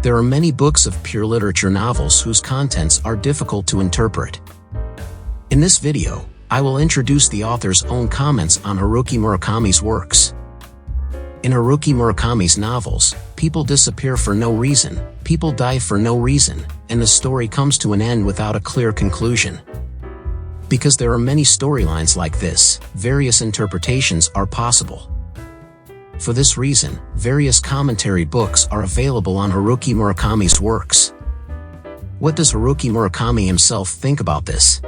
There are many books of pure literature novels whose contents are difficult to interpret. In this video, I will introduce the author's own comments on Haruki Murakami's works. In Haruki Murakami's novels, people disappear for no reason, people die for no reason, and the story comes to an end without a clear conclusion. Because there are many storylines like this, various interpretations are possible. For this reason, various commentary books are available on Haruki Murakami's works. What does Haruki Murakami himself think about this?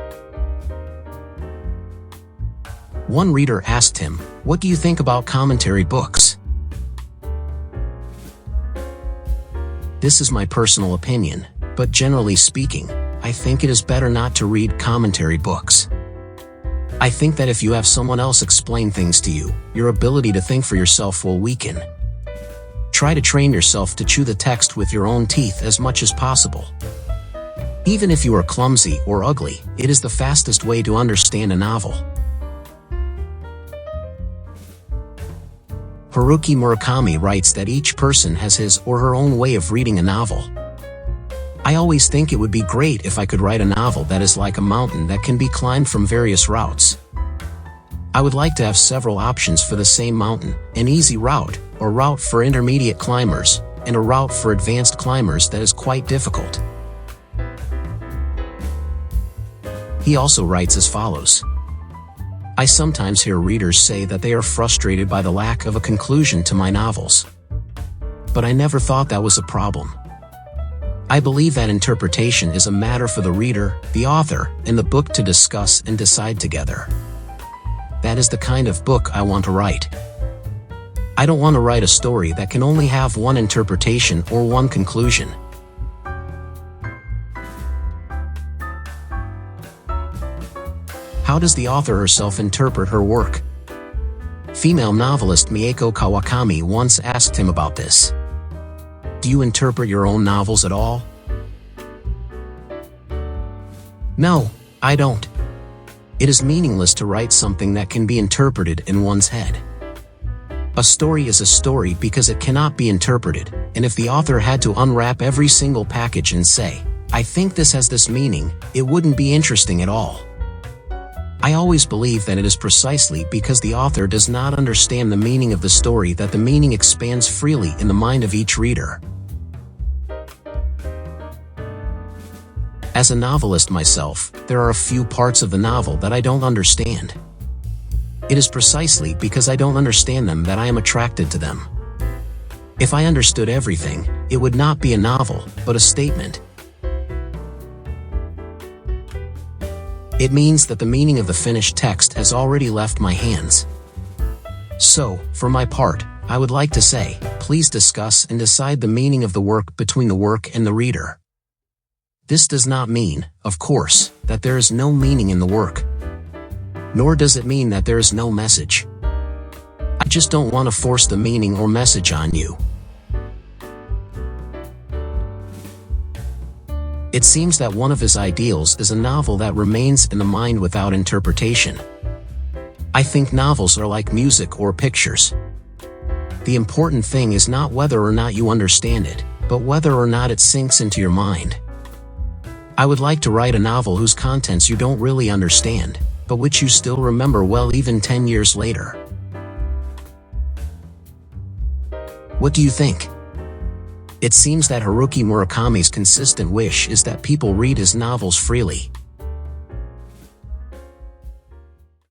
One reader asked him, "What do you think about commentary books?" This is my personal opinion, but generally speaking, I think it is better not to read commentary books. I think that if you have someone else explain things to you, your ability to think for yourself will weaken. Try to train yourself to chew the text with your own teeth as much as possible. Even if you are clumsy or ugly, it is the fastest way to understand a novel. Haruki Murakami writes that each person has his or her own way of reading a novel. I always think it would be great if I could write a novel that is like a mountain that can be climbed from various routes. I would like to have several options for the same mountain, an easy route, a route for intermediate climbers, and a route for advanced climbers that is quite difficult. He also writes as follows. I sometimes hear readers say that they are frustrated by the lack of a conclusion to my novels. But I never thought that was a problem. I believe that interpretation is a matter for the reader, the author, and the book to discuss and decide together. That is the kind of book I want to write. I don't want to write a story that can only have one interpretation or one conclusion. How does the author herself interpret her work? Female novelist Mieko Kawakami once asked him about this. Do you interpret your own novels at all? No, I don't. It is meaningless to write something that can be interpreted in one's head. A story is a story because it cannot be interpreted, and if the author had to unwrap every single package and say, I think this has this meaning, it wouldn't be interesting at all. I always believe that it is precisely because the author does not understand the meaning of the story that the meaning expands freely in the mind of each reader. As a novelist myself, there are a few parts of the novel that I don't understand. It is precisely because I don't understand them that I am attracted to them. If I understood everything, it would not be a novel, but a statement. It means that the meaning of the finished text has already left my hands. So, for my part, I would like to say, please discuss and decide the meaning of the work between the work and the reader. This does not mean, of course, that there is no meaning in the work. Nor does it mean that there is no message. I just don't want to force the meaning or message on you. It seems that one of his ideals is a novel that remains in the mind without interpretation. I think novels are like music or pictures. The important thing is not whether or not you understand it, but whether or not it sinks into your mind. I would like to write a novel whose contents you don't really understand, but which you still remember well even 10 years later. What do you think? It seems that Haruki Murakami's consistent wish is that people read his novels freely.